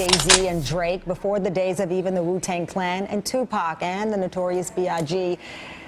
Jay-Z and Drake, before the days of even the Wu-Tang Clan and Tupac and the Notorious B.I.G.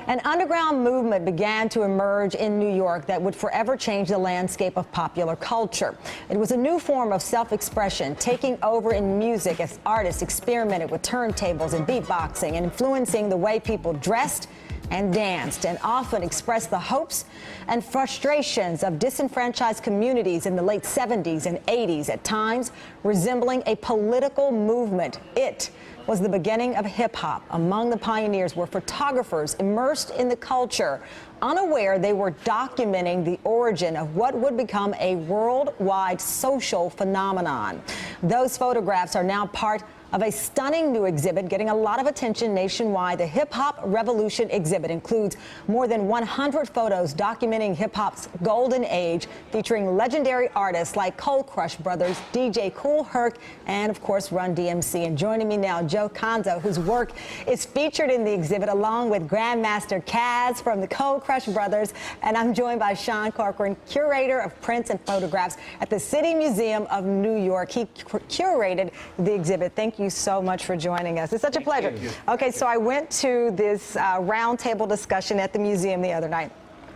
An underground movement began to emerge in New York that would forever change the landscape of popular culture. It was a new form of self-expression, taking over in music as artists experimented with turntables and beatboxing and influencing the way people dressed and danced, and often expressed the hopes and frustrations of disenfranchised communities in the late 70s and 80s, at times resembling a political movement. It was the beginning of hip-hop. Among the pioneers were photographers immersed in the culture, unaware they were documenting the origin of what would become a worldwide social phenomenon. Those photographs are now part of a stunning new exhibit getting a lot of attention nationwide. The Hip Hop Revolution exhibit includes more than 100 photos documenting hip-hop's golden age, featuring legendary artists like Cold Crush Brothers, DJ Kool Herc, and of course Run DMC. And joining me now, Joe Conzo, whose work is featured in the exhibit, along with Grandmaster Kaz from the Cold Crush Brothers. And I'm joined by Sean Corcoran, curator of prints and photographs at the City Museum of New York. He curated the exhibit. Thank you so much for joining us. It's such a pleasure. Okay, so I went to this roundtable discussion at the museum the other night.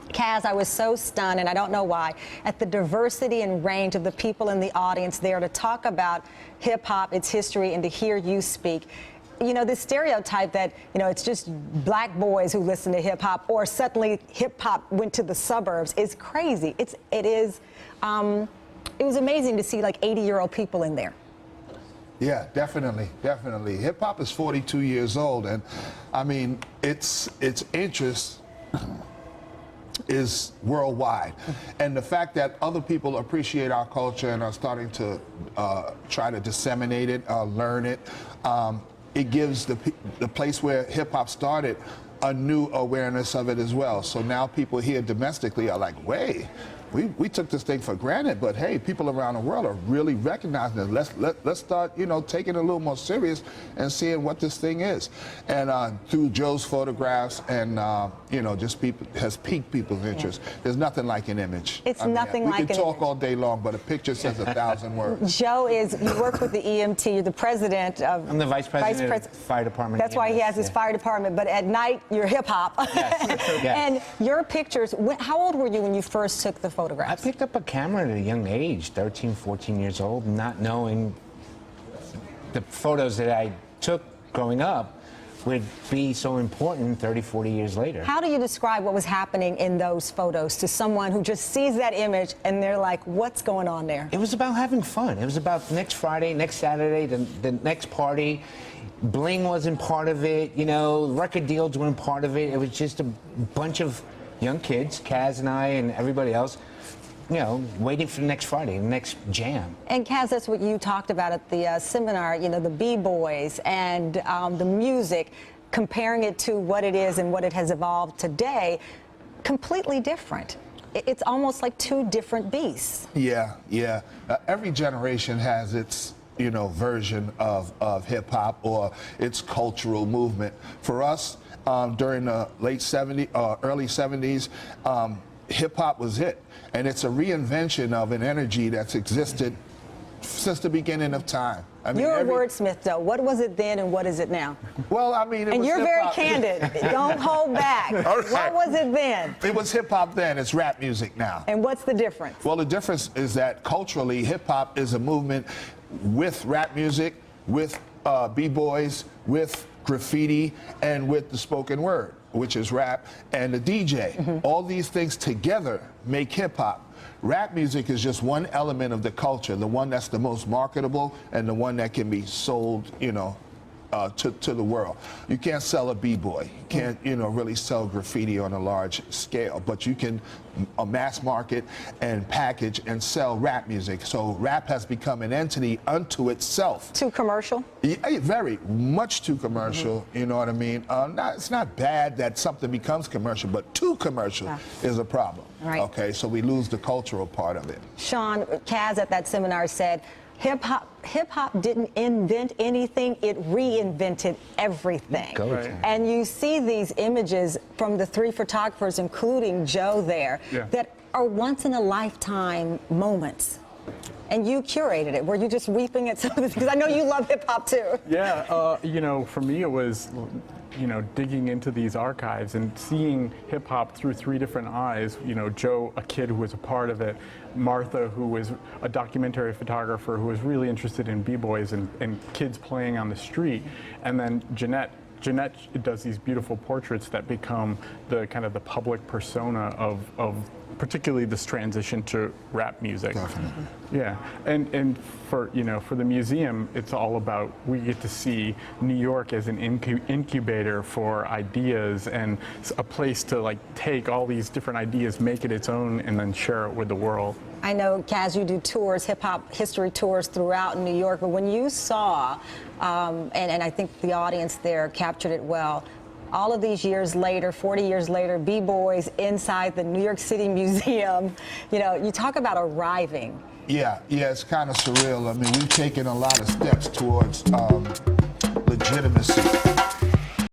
Kaz, I was so stunned, and I don't know why, at the diversity and range of the people in the audience there to talk about hip-hop, its history, and to hear you speak. You know, this stereotype that, you know, it's just black boys who listen to hip-hop, or suddenly hip-hop went to the suburbs, is crazy. It was amazing to see like 80-year-old people in there. Yeah, definitely, definitely. Hip hop is 42 years old, and I mean, its interest is worldwide, and the fact that other people appreciate our culture and are starting to try to disseminate it, learn it, it gives the place where hip hop started a new awareness of it as well. So now people here domestically are like, wait. We took this thing for granted, but hey, people around the world are really recognizing it. Let's start, you know, taking it a little more serious and seeing what this thing is. And through Joe's photographs and you know, just has piqued people's interest. Yeah. There's nothing like an image. It's nothing like an image. We can talk all day long, but a picture says 1,000 words. Joe you work with the EMT. You're the president of. I'm the vice president of the fire department. That's why he has his fire department. But at night, you're hip hop. Yes. And your pictures. How old were you when you first took the photographs? I picked up a camera at a young age, 13, 14 years old, not knowing the photos that I took growing up would be so important 30, 40 years later. How do you describe what was happening in those photos to someone who just sees that image and they're like, what's going on there? It was about having fun. It was about next Friday, next Saturday, the next party. Bling wasn't part of it, you know, record deals weren't part of it. It was just a bunch of young kids, Kaz and I and everybody else, you know, waiting for the next Friday, the next jam. And Kaz, that's what you talked about at the seminar, you know, the B-boys and the music, comparing it to what it is and what it has evolved today, completely different. It's almost like two different beasts. Yeah, yeah. Every generation has its, you know, version of hip-hop or its cultural movement. For us, during the late 70s, early 70s, hip-hop was it. And it's a reinvention of an energy that's existed since the beginning of time. I mean, you're a wordsmith, though. What was it then and what is it now? Well, I mean, and you're very candid. Don't hold back. Right. What was it then? It was hip-hop then. It's rap music now. And what's the difference? Well, the difference is that culturally, hip-hop is a movement with rap music, with B-boys, with graffiti, and with the spoken word, which is rap, and the DJ. Mm-hmm. All these things together make hip-hop. Rap music is just one element of the culture, the one that's the most marketable and the one that can be sold, you know, to the world. You can't sell a b-boy. You can't, you know, really sell graffiti on a large scale, but you can mass market and package and sell rap music. So rap has become an entity unto itself. Too commercial? Yeah, very much too commercial. You know what I mean? It's not bad that something becomes commercial, but too commercial is a problem. Right. Okay, so we lose the cultural part of it. Sean, Kaz at that seminar said, Hip-hop didn't invent anything, it reinvented everything. Right. And you see these images from the three photographers, including Joe there, that are once-in-a-lifetime moments. And you curated it. Were you just weeping at some of this? Because I know you love hip hop too. Yeah, you know, for me it was, you know, digging into these archives and seeing hip hop through 3 different eyes. You know, Joe, a kid who was a part of it, Martha, who was a documentary photographer who was really interested in b-boys and kids playing on the street, and then Jeanette does these beautiful portraits that become the kind of the public persona of particularly this transition to rap music. Definitely. Yeah, and for, you know, for the museum, it's all about, we get to see New York as an incubator for ideas and a place to like take all these different ideas, make it its own, and then share it with the world. I know, Kaz, you do tours, hip-hop history tours throughout New York, but when you saw, and I think the audience there captured it well, all of these years later, 40 years later, b-boys inside the New York City Museum, you know, you talk about arriving. Yeah, it's kind of surreal. I mean, we've taken a lot of steps towards legitimacy.